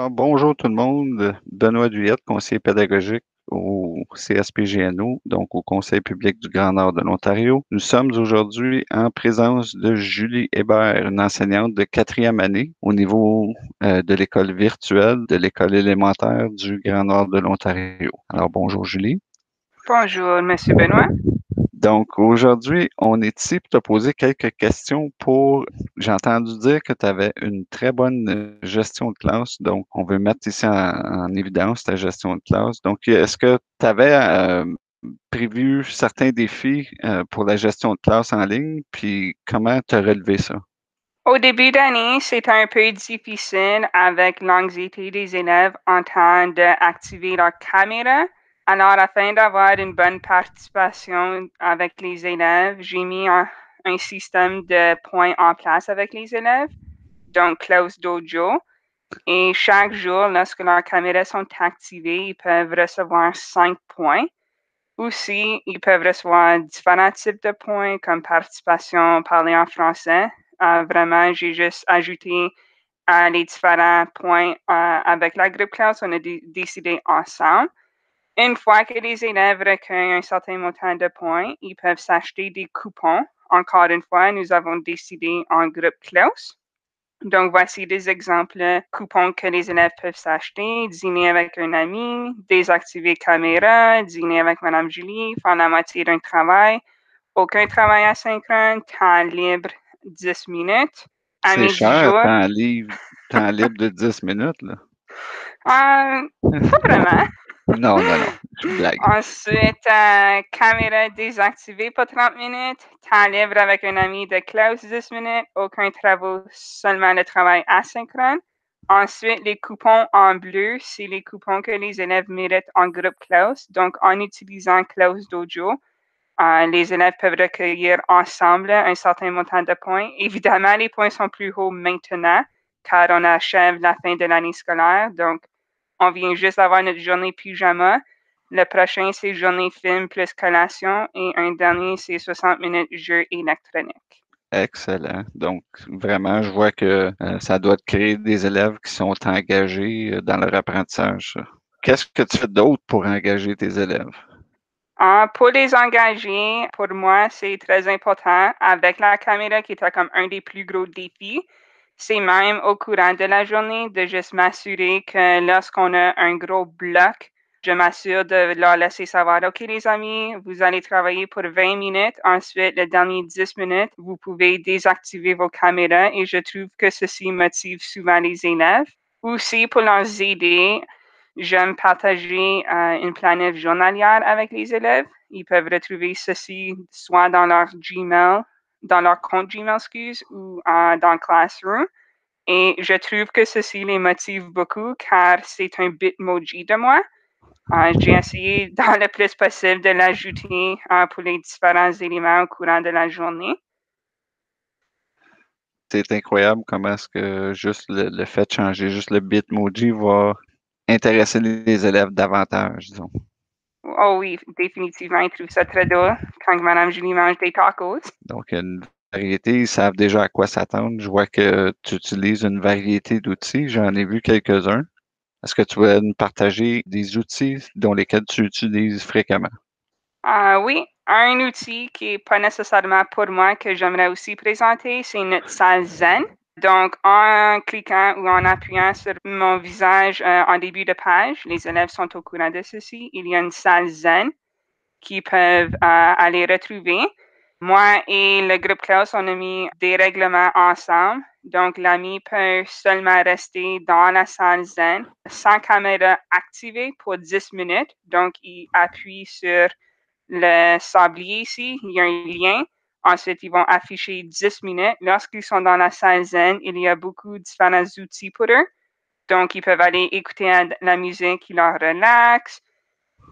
Alors, bonjour tout le monde. Benoît Duyette, conseiller pédagogique au CSPGNO, donc au Conseil public du Grand Nord de l'Ontario. Nous sommes aujourd'hui en présence de Julie Hébert, une enseignante de quatrième année au niveau de l'école virtuelle de l'école élémentaire du Grand Nord de l'Ontario. Alors, bonjour Julie. Bonjour, Monsieur Benoît. Donc, aujourd'hui, on est ici pour te poser quelques questions j'ai entendu dire que tu avais une très bonne gestion de classe, donc on veut mettre ici en évidence ta gestion de classe. Donc, est-ce que tu avais prévu certains défis pour la gestion de classe en ligne, puis comment tu as relevé ça? Au début d'année, c'était un peu difficile avec l'anxiété des élèves en train d'activer leur caméra. Alors, afin d'avoir une bonne participation avec les élèves, j'ai mis un système de points en place avec les élèves, donc Close Dojo. Et chaque jour, lorsque leurs caméras sont activées, ils peuvent recevoir 5 points. Aussi, ils peuvent recevoir différents types de points comme participation, parler en français. Vraiment, j'ai juste ajouté les différents points avec la groupe classe. On a décidé ensemble. Une fois que les élèves recueillent un certain montant de points, ils peuvent s'acheter des coupons. Encore une fois, nous avons décidé en groupe classe. Donc, voici des exemples coupons que les élèves peuvent s'acheter. Dîner avec un ami, désactiver caméra, dîner avec Madame Julie, faire la moitié d'un travail, aucun travail asynchrone, temps libre 10 minutes. À C'est midi cher, jour, temps libre de 10 minutes, là. pas vraiment. Non, non, non, je blague. Ensuite, caméra désactivée pour 30 minutes, temps libre avec un ami de classe 10 minutes, aucun travail, seulement le travail asynchrone. Ensuite, les coupons en bleu, c'est les coupons que les élèves méritent en groupe classe. Donc, en utilisant Clause Dojo, les élèves peuvent recueillir ensemble un certain montant de points. Évidemment, les points sont plus hauts maintenant, car on achève la fin de l'année scolaire. Donc, on vient juste d'avoir notre journée pyjama. Le prochain, c'est journée film plus collation. Et un dernier, c'est 60 minutes jeu électronique. Excellent. Donc, vraiment, je vois que ça doit te créer des élèves qui sont engagés dans leur apprentissage, ça. Qu'est-ce que tu fais d'autre pour engager tes élèves? Pour les engager, pour moi, c'est très important avec la caméra qui était comme un des plus gros défis. C'est même au courant de la journée de juste m'assurer que lorsqu'on a un gros bloc, je m'assure de leur laisser savoir, OK les amis, vous allez travailler pour 20 minutes. Ensuite, les dernières 10 minutes, vous pouvez désactiver vos caméras et je trouve que ceci motive souvent les élèves. Aussi, pour leur aider, j'aime partager une planète journalière avec les élèves. Ils peuvent retrouver ceci soit dans leur Gmail, dans leur compte Gmail, excuse, ou dans Classroom. Et je trouve que ceci les motive beaucoup car c'est un bitmoji de moi. J'ai essayé dans le plus possible de l'ajouter pour les différents éléments au courant de la journée. C'est incroyable comment est-ce que juste le fait de changer juste le Bitmoji va intéresser les élèves davantage, disons. Oh oui, définitivement, ils trouvent ça très drôle quand Madame Julie mange des tacos. Donc, une variété, ils savent déjà à quoi s'attendre. Je vois que tu utilises une variété d'outils. J'en ai vu quelques-uns. Est-ce que tu veux nous partager des outils dont lesquels tu utilises fréquemment? Oui, un outil qui n'est pas nécessairement pour moi que j'aimerais aussi présenter, c'est notre salle Zen. Donc, en cliquant ou en appuyant sur mon visage en début de page, les élèves sont au courant de ceci. Il y a une salle Zen qui peuvent aller retrouver. Moi et le groupe classe, on a mis des règlements ensemble. Donc, l'ami peut seulement rester dans la salle Zen sans caméra activée pour 10 minutes. Donc, il appuie sur le sablier ici, il y a un lien. Ensuite, ils vont afficher 10 minutes. Lorsqu'ils sont dans la salle Zen, il y a beaucoup de différents outils pour eux. Donc, ils peuvent aller écouter la musique qui leur relaxe.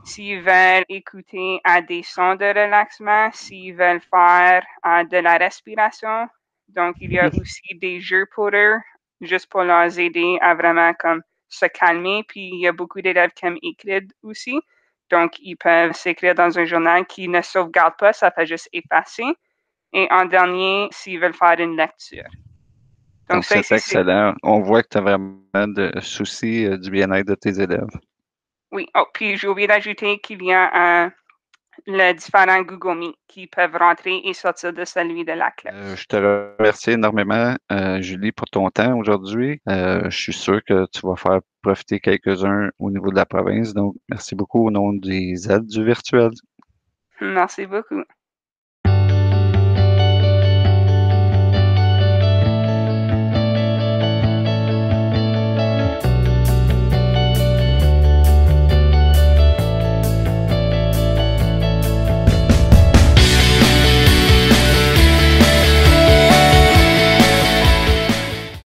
S'ils veulent écouter à des sons de relaxement, s'ils veulent faire de la respiration. Donc, il y a aussi des jeux pour eux, juste pour leur aider à vraiment comme se calmer. Puis, il y a beaucoup d'élèves qui aiment écrire aussi. Donc, ils peuvent s'écrire dans un journal qui ne sauvegarde pas, ça fait juste effacer. Et en dernier, s'ils veulent faire une lecture. Donc, Donc, ça, c'est excellent. On voit que tu as vraiment de soucis du bien-être de tes élèves. oui. Oh, puis j'ai oublié d'ajouter qu'il y a les différents Google Meet qui peuvent rentrer et sortir de celui de la classe. Je te remercie énormément, Julie, pour ton temps aujourd'hui. Je suis sûr que tu vas faire profiter quelques-uns au niveau de la province. Donc, merci beaucoup au nom des aides du virtuel. Merci beaucoup.